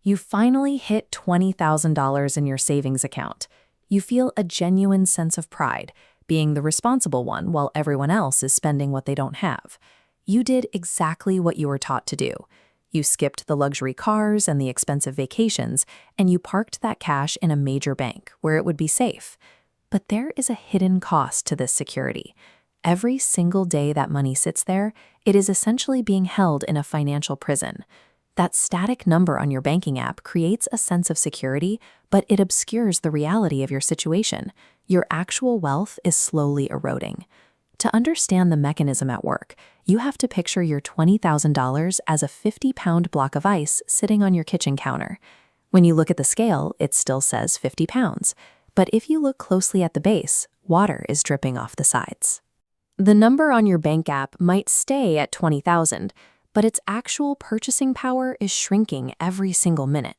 You finally hit $20,000 in your savings account. You feel a genuine sense of pride, being the responsible one while everyone else is spending what they don't have. You did exactly what you were taught to do. You skipped the luxury cars and the expensive vacations, and you parked that cash in a major bank where it would be safe. But there is a hidden cost to this security. Every single day that money sits there, it is essentially being held in a financial prison. That static number on your banking app creates a sense of security, but it obscures the reality of your situation. Your actual wealth is slowly eroding. To understand the mechanism at work, you have to picture your $20,000 as a 50-pound block of ice sitting on your kitchen counter. When you look at the scale, it still says 50 pounds. But if you look closely at the base, water is dripping off the sides. The number on your bank app might stay at 20,000, but its actual purchasing power is shrinking every single minute.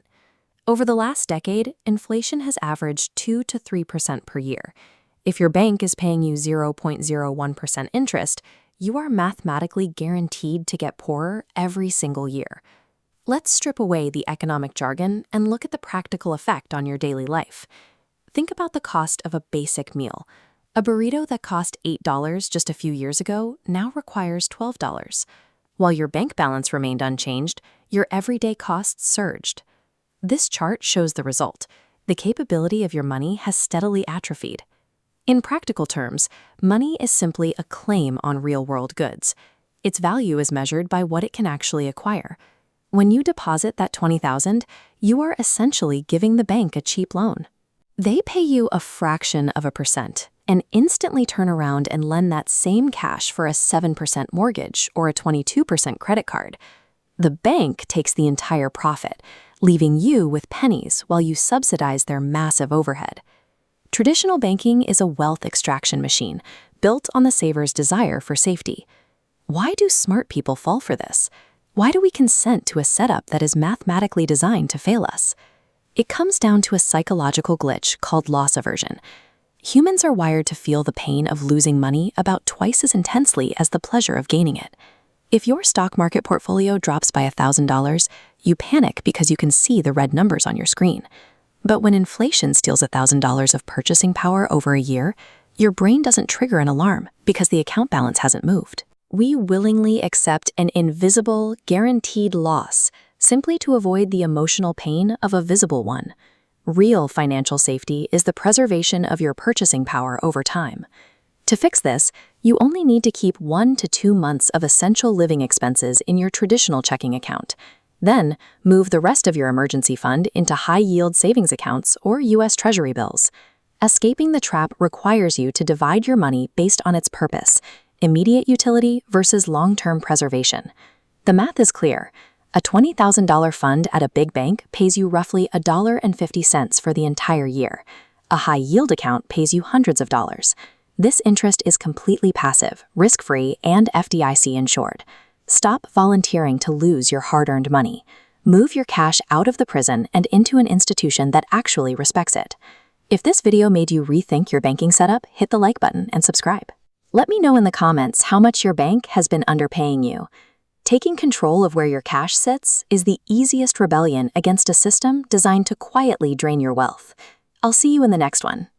Over the last decade, inflation has averaged 2 to 3% per year. If your bank is paying you 0.01% interest, you are mathematically guaranteed to get poorer every single year. Let's strip away the economic jargon and look at the practical effect on your daily life. Think about the cost of a basic meal. A burrito that cost $8 just a few years ago now requires $12. While your bank balance remained unchanged, your everyday costs surged. This chart shows the result. The capability of your money has steadily atrophied. In practical terms, money is simply a claim on real-world goods. Its value is measured by what it can actually acquire. When you deposit that $20,000, you are essentially giving the bank a cheap loan. They pay you a fraction of a percent and instantly turn around and lend that same cash for a 7% mortgage or a 22% credit card. The bank takes the entire profit, leaving you with pennies while you subsidize their massive overhead. Traditional banking is a wealth extraction machine built on the saver's desire for safety. Why do smart people fall for this? Why do we consent to a setup that is mathematically designed to fail us? It comes down to a psychological glitch called loss aversion. Humans are wired to feel the pain of losing money about twice as intensely as the pleasure of gaining it. If your stock market portfolio drops by $1,000, you panic because you can see the red numbers on your screen. But when inflation steals $1,000 of purchasing power over a year, your brain doesn't trigger an alarm because the account balance hasn't moved. We willingly accept an invisible, guaranteed loss simply to avoid the emotional pain of a visible one. Real financial safety is the preservation of your purchasing power over time. To fix this, you only need to keep 1 to 2 months of essential living expenses in your traditional checking account. Then, move the rest of your emergency fund into high-yield savings accounts or U.S. Treasury bills. Escaping the trap requires you to divide your money based on its purpose, immediate utility versus long-term preservation. The math is clear. A $20,000 fund at a big bank pays you roughly $1.50 for the entire year. A high-yield account pays you hundreds of dollars. This interest is completely passive, risk-free, and FDIC insured. Stop volunteering to lose your hard-earned money. Move your cash out of the prison and into an institution that actually respects it. If this video made you rethink your banking setup, hit the like button and subscribe. Let me know in the comments how much your bank has been underpaying you. Taking control of where your cash sits is the easiest rebellion against a system designed to quietly drain your wealth. I'll see you in the next one.